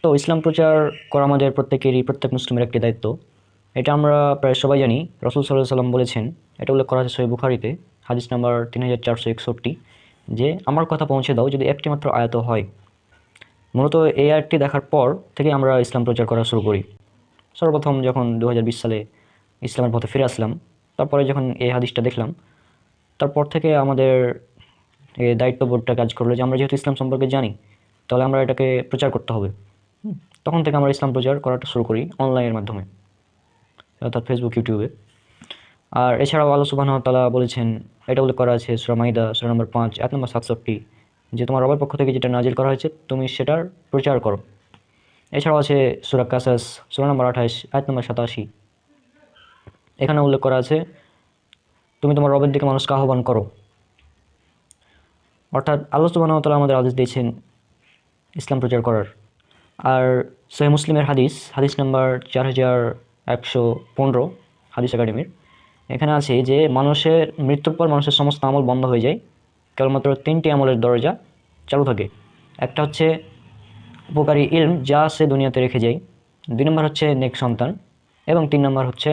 তো ইসলাম প্রচার করা আমাদের প্রত্যেক মুসলিমের একটি দায়িত্ব। এটা আমরা প্রায় সবাই জানি। রাসূল সাল্লাল্লাহু আলাইহি সাল্লাম বলেছেন, এটা উল্লেখ করা আছে সহিহ বুখারীতে, হাদিস নাম্বার 3461, যে আমার কথা পৌঁছে দাও যদি একটি মাত্র আয়াত হয়। মূলত এই আয়াতটি দেখার পর থেকে আমরা ইসলাম প্রচার করা শুরু করি। সর্বপ্রথম যখন 2020 সালে ইসলামের পথে ফিরে আসলাম, তারপরে যখন এই হাদিসটা দেখলাম, তারপর থেকে আমাদের এই দায়িত্ববোধটা কাজ করলো যে আমরা যেহেতু ইসলাম সম্পর্কে জানি, তাহলে আমরা এটাকে প্রচার করতে হবে। তখন থেকে আমরা ইসলাম প্রচার করাটা শুরু করি অনলাইনের মাধ্যমে, অর্থাৎ ফেসবুক, ইউটিউবে। আর এছাড়াও আল্লাহ সুবহানাহু ওয়া তাআলা বলেছেন, এটা উল্লেখ করা আছে সূরা মাইদা সূরা নম্বর 5 আয়াত নম্বর 67, যে তোমার রবের পক্ষ থেকে যেটা নাজিল করা হয়েছে তুমি সেটার প্রচার করো। এছাড়াও আছে সূরা কাসাস সূরা নম্বর 28 আয়াত নম্বর 87, এখানে উল্লেখ করা আছে তুমি তোমার রবের দিকে মানুষকে আহ্বান করো। অর্থাৎ আল্লাহ সুবহানাহু ওয়া তাআলা আমাদের আদেশ দিয়েছেন ইসলাম প্রচার করার। আর সহিহ মুসলিমের হাদিস নাম্বার 4115 হাদিস একাডেমির, এখানে আছে যে মানুষের মৃত্যুর পর মানুষের সমস্ত আমল বন্ধ হয়ে যায়, কেবলমাত্র 3টি আমলের দরজা চালু থাকে। একটা হচ্ছে উপকারী ইলম, যা সে দুনিয়াতে রেখে যায়। 2 নম্বর হচ্ছে নেক সন্তান, এবং 3 নম্বর হচ্ছে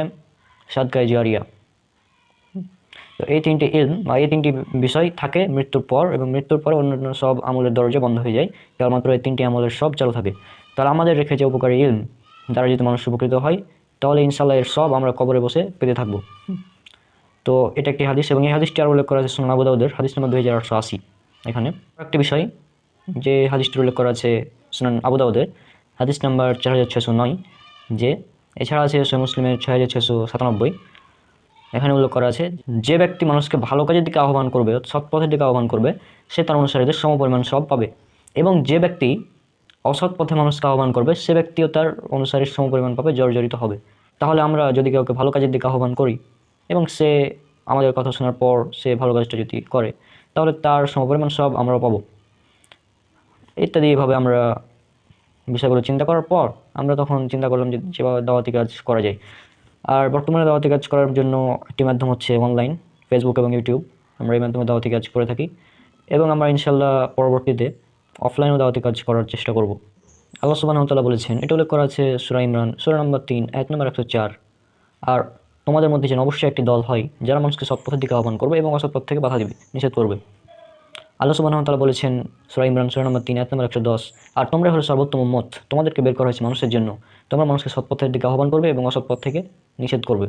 সাদকায়ে জারিয়া। তো এই 3টি ইলম বা এই 3টি বিষয় থাকে মৃত্যুর পর, এবং মৃত্যুর পরে অন্যান্য সব আমলের দরজা বন্ধ হয়ে যায়, কেবলমাত্র এই 3টি আমলের সব চালু থাকে। তাহলে আমাদের রেখে যে উপকারী ইলম দ্বারা যদি মানুষ উপকৃত হয়, তাহলে ইনশাআল্লাহ এর সব আমরা কবরে বসে পেতে থাকবো। তো এটা একটি হাদিস, এবং এই হাদিসটি আর উল্লেখ করা আছে সুনান আবু দাউদের হাদিস নম্বর 2880। এখানে একটি বিষয়, যে হাদিসটি উল্লেখ করা আছে সুনান আবু দাউদের হাদিস নাম্বার 4609, যে এছাড়া আছে সহিহ মুসলিমের 6697। এখানে উল্লেখ করা আছে, যে ব্যক্তি মানুষকে ভালো কাজের দিকে আহ্বান করবে, সৎ পথের দিকে আহ্বান করবে, সে তার অনুসারীদের সমপরিমাণ সব পাবে। এবং যে ব্যক্তি অসৎ পথে মানুষকে আহ্বান করবে, সে ব্যক্তিও তার অনুসারীর সমপরিমাণ পাবে, জর্জরিত হবে। তাহলে আমরা যদি কাউকে ভালো কাজের দিকে আহ্বান করি, এবং সে আমাদের কথা শোনার পর সে ভালো কাজটা যদি করে, তাহলে তার সমপরিমাণ সব আমরাও পাবো। ইত্যাদি এভাবে আমরা বিষয়গুলো চিন্তা করার পর আমরা তখন চিন্তা করলাম যে যেভাবে দাওয়াতি কাজ করা যায়। আর বর্তমানে দাওয়াতি কাজ করার জন্য একটি মাধ্যম হচ্ছে অনলাইন, ফেসবুক এবং ইউটিউব। আমরা এই মাধ্যমে দাওয়াতি কাজ করে থাকি, এবং আমরা ইনশাল্লাহ পরবর্তীতে অফলাইনেও দাওয়াতি কাজ করার চেষ্টা করব। আল্লাহ সুবহানাহু ওয়া তাআলা বলেছেন, এটা উল্লেখ করা আছে সূরা ইমরান সূরা নম্বর 3 আয়াত নম্বর 104, আর তোমাদের মধ্যে যেন অবশ্যই একটি দল হয় যারা মানুষকে সৎ পথের দিকে আহ্বান করবে এবং অসৎ পথ থেকে বাধা দিবে, নিষেধ করবে। আল্লাহ সুবহানাহু ওয়া তাআলা বলেছেন সূরা ইমরান সূরা নম্বর 3 আয়াত নম্বর 110, আর তোমরা হলো সর্বোত্তম উম্মত, তোমাদেরকে বের করা হয়েছে মানুষের জন্য, তোমরা মানুষকে সৎ পথের দিকে আহ্বান করবে এবং অসৎ পথ থেকে নিষেধ করবে।